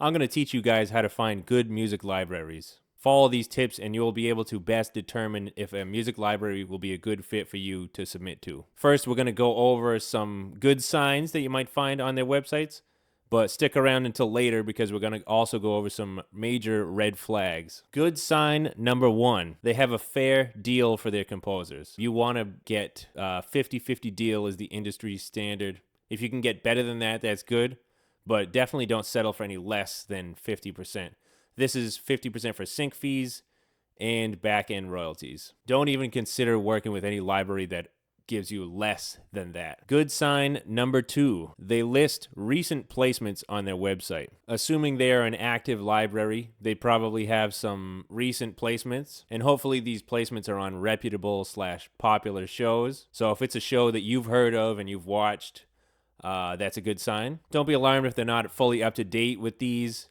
I'm going to teach you guys how to find good music libraries. Follow these tips and you'll be able to best determine if a music library will be a good fit for you to submit to. First, we're going to go over some good signs that you might find on their websites, but stick around until later because we're going to also go over some major red flags. Good sign number 1, they have a fair deal for their composers. You want to get 50-50 deal is the industry standard. If you can get better than that, that's good, but definitely don't settle for any less than 50%. This is 50% for sync fees and back-end royalties. Don't even consider working with any library that gives you less than that. Good sign number 2, they list recent placements on their website. Assuming they are an active library, they probably have some recent placements, and hopefully these placements are on reputable/popular shows. So if it's a show that you've heard of and you've watched, that's a good sign. Don't be alarmed if they're not fully up to date with these,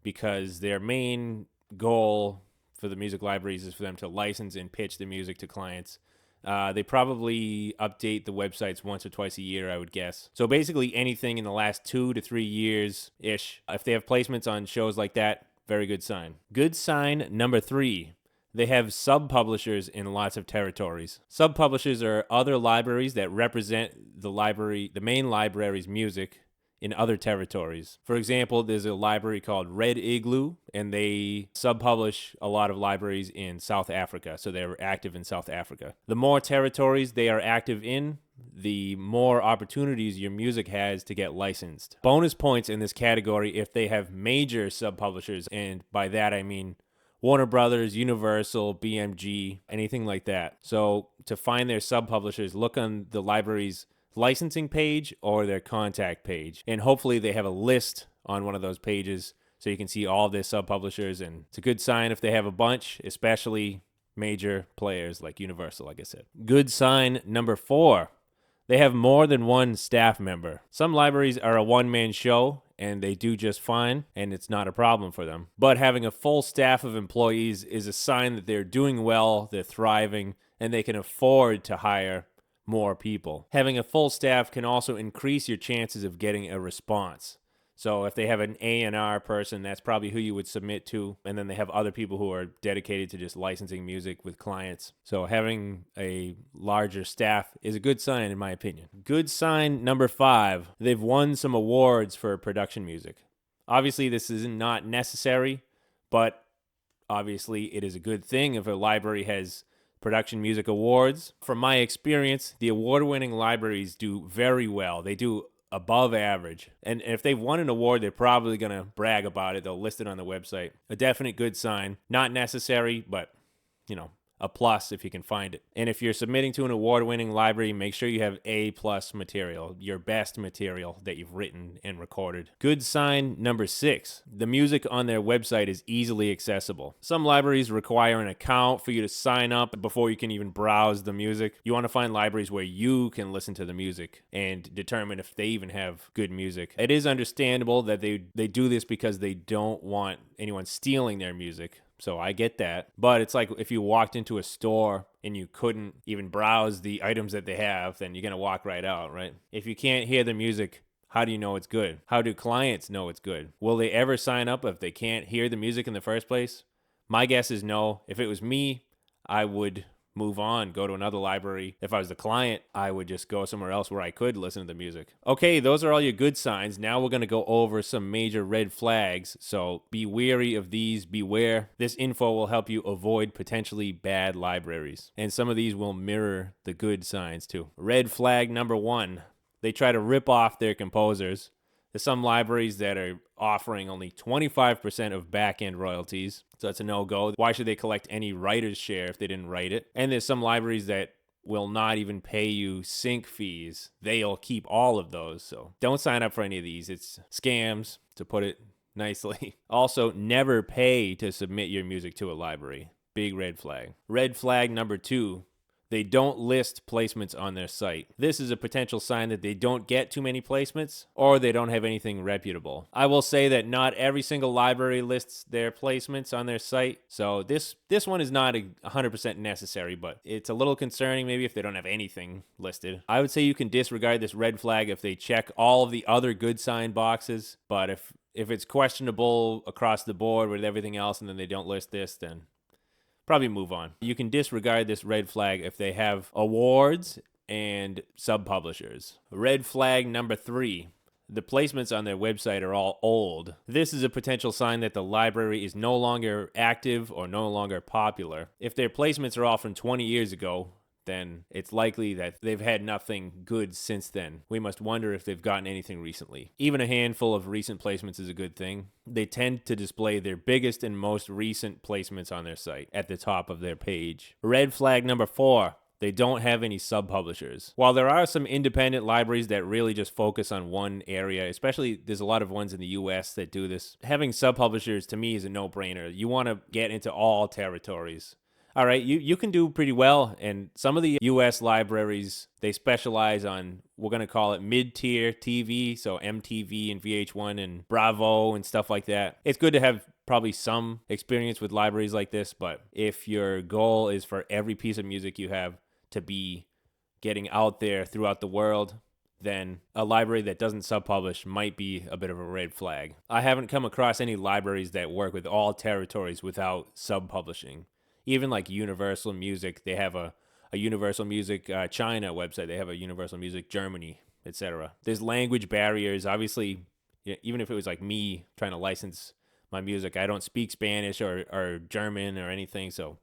because their main goal for the music libraries is for them to license and pitch the music to clients. They probably update the websites once or twice a year, I would guess. So basically anything in the last 2 to 3 years-ish. If they have placements on shows like that, very good sign. Good sign number 3, they have Subp Publishers in lots of territories. Subp Publishers are other libraries that represent the main library's music in other territories. For example, there's a library called Red Igloo, and they sub-publish a lot of libraries in South Africa, so they're active in South Africa. The more territories they are active in, the more opportunities your music has to get licensed. Bonus points in this category if they have major sub-publishers, and by that I mean Warner Brothers, Universal, BMG, anything like that. So to find their sub-publishers, look on the library's licensing page or their contact page, and hopefully they have a list on one of those pages so you can see all of their sub-publishers, and it's a good sign if they have a bunch, especially major players like Universal, like I said. Good sign number 4, they have more than one staff member. Some libraries are a one-man show and they do just fine and it's not a problem for them, but having a full staff of employees is a sign that they're doing well, they're thriving, and they can afford to hire more people. Having a full staff can also increase your chances of getting a response. So if they have an A&R person, that's probably who you would submit to, and then they have other people who are dedicated to just licensing music with clients. So having a larger staff is a good sign in my opinion. Good sign number 5, they've won some awards for production music. Obviously this is not necessary, but obviously it is a good thing if a library has production music awards. From my experience, the award-winning libraries do very well. They do above average. And if they've won an award, they're probably going to brag about it. They'll list it on the website. A definite good sign. Not necessary, but, a plus if you can find it. And if you're submitting to an award-winning library, make sure you have A+ material, your best material that you've written and recorded. Good sign number 6, the music on their website is easily accessible. Some libraries require an account for you to sign up before you can even browse the music. You want to find libraries where you can listen to the music and determine if they even have good music. It is understandable that they do this because they don't want anyone stealing their music. So I get that. But it's like if you walked into a store and you couldn't even browse the items that they have, then you're going to walk right out, right? If you can't hear the music, how do you know it's good? How do clients know it's good? Will they ever sign up if they can't hear the music in the first place? My guess is no. If it was me, I would move on, go to another library. If I was the client, I would just go somewhere else where I could listen to the music. Okay, those are all your good signs. Now we're going to go over some major red flags. So be wary of these, beware. This info will help you avoid potentially bad libraries. And some of these will mirror the good signs too. Red flag number 1, they try to rip off their composers. There's some libraries that are offering only 25% of back-end royalties, so that's a no-go. Why should they collect any writer's share if they didn't write it? And there's some libraries that will not even pay you sync fees. They'll keep all of those, so don't sign up for any of these. It's scams, to put it nicely. Also, never pay to submit your music to a library. Big red flag. Red flag number 2, they don't list placements on their site. This is a potential sign that they don't get too many placements or they don't have anything reputable. I will say that not every single library lists their placements on their site, so this one is not 100% necessary, but it's a little concerning maybe if they don't have anything listed. I would say you can disregard this red flag if they check all of the other good sign boxes, but If it's questionable across the board with everything else and then they don't list this, then probably move on. You can disregard this red flag if they have awards and Subp Publishers. Red flag number 3. The placements on their website are all old. This is a potential sign that the library is no longer active or no longer popular. If their placements are all from 20 years ago, then it's likely that they've had nothing good since then. We must wonder if they've gotten anything recently. Even a handful of recent placements is a good thing. They tend to display their biggest and most recent placements on their site at the top of their page. Red flag number 4. They don't have any sub-publishers. While there are some independent libraries that really just focus on one area, especially there's a lot of ones in the US that do this, having sub-publishers to me is a no-brainer. You want to get into all territories. All right, you can do pretty well, and some of the US libraries, they specialize on, we're going to call it mid-tier TV, so MTV and VH1 and Bravo and stuff like that. It's good to have probably some experience with libraries like this, but if your goal is for every piece of music you have to be getting out there throughout the world, then a library that doesn't sub-publish might be a bit of a red flag. I haven't come across any libraries that work with all territories without sub-publishing. Even like Universal Music, they have a Universal Music China website. They have a Universal Music Germany, etc. There's language barriers. Obviously, even if it was like me trying to license my music, I don't speak Spanish or German or anything. So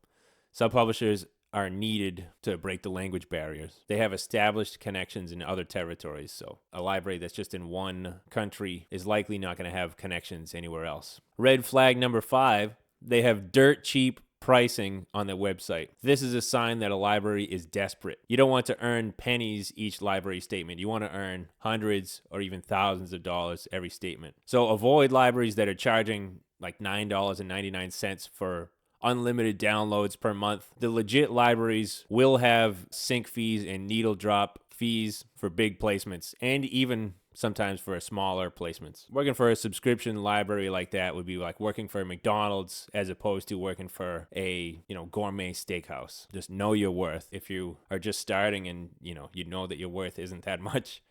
sub-publishers are needed to break the language barriers. They have established connections in other territories. So a library that's just in one country is likely not going to have connections anywhere else. Red flag number 5, they have dirt cheap pricing on their website. This is a sign that a library is desperate. You don't want to earn pennies each library statement. You want to earn hundreds or even thousands of dollars every statement. So avoid libraries that are charging like $9.99 for unlimited downloads per month. The legit libraries will have sync fees and needle drop fees for big placements, and even sometimes for smaller placements. Working for a subscription library like that would be like working for McDonald's as opposed to working for a, gourmet steakhouse. Just know your worth. If you are just starting and, you know that your worth isn't that much,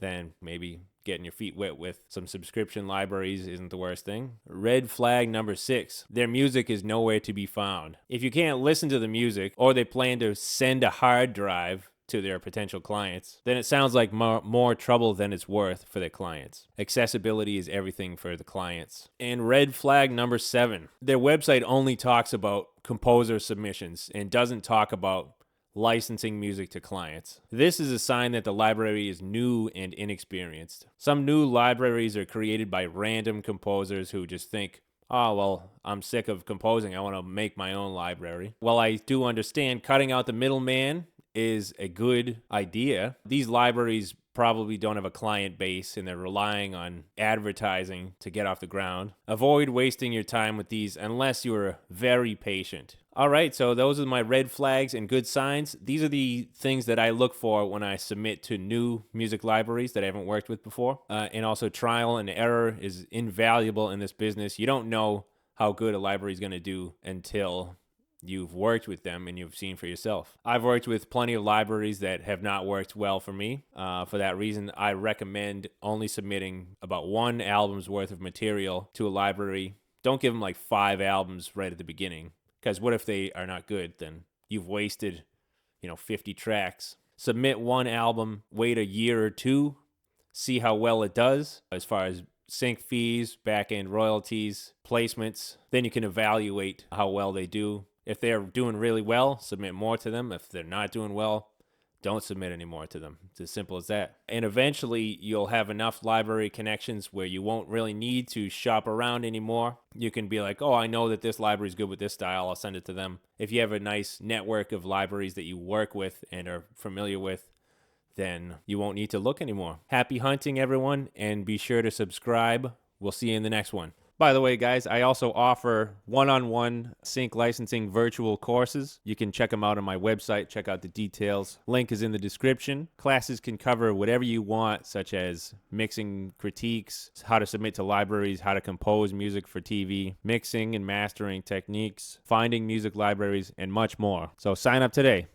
then maybe getting your feet wet with some subscription libraries isn't the worst thing. Red flag number 6, their music is nowhere to be found. If you can't listen to the music, or they plan to send a hard drive to their potential clients, then it sounds like more trouble than it's worth for their clients. Accessibility is everything for the clients. And red flag number 7, their website only talks about composer submissions and doesn't talk about licensing music to clients. This is a sign that the library is new and inexperienced. Some new libraries are created by random composers who just think, oh, well, I'm sick of composing. I want to make my own library. While I do understand cutting out the middleman is a good idea, these libraries probably don't have a client base and they're relying on advertising to get off the ground. Avoid wasting your time with these unless you're very patient. All right, so those are my red flags and good signs. These are the things that I look for when I submit to new music libraries that I haven't worked with before. And also trial and error is invaluable in this business. You don't know how good a library is going to do until you've worked with them and you've seen for yourself. I've worked with plenty of libraries that have not worked well for me. For that reason, I recommend only submitting about 1 album's worth of material to a library. Don't give them like 5 albums right at the beginning, because what if they are not good? Then you've wasted, 50 tracks. Submit 1 album, wait a year or 2, see how well it does as far as sync fees, back-end royalties, placements. Then you can evaluate how well they do. If they're doing really well, submit more to them. If they're not doing well, don't submit any more to them. It's as simple as that. And eventually, you'll have enough library connections where you won't really need to shop around anymore. You can be like, oh, I know that this library is good with this style. I'll send it to them. If you have a nice network of libraries that you work with and are familiar with, then you won't need to look anymore. Happy hunting, everyone, and be sure to subscribe. We'll see you in the next one. By the way, guys, I also offer one-on-one sync licensing virtual courses. You can check them out on my website. Check out the details. Link is in the description. Classes can cover whatever you want, such as mixing critiques, how to submit to libraries, how to compose music for TV, mixing and mastering techniques, finding music libraries, and much more. So sign up today.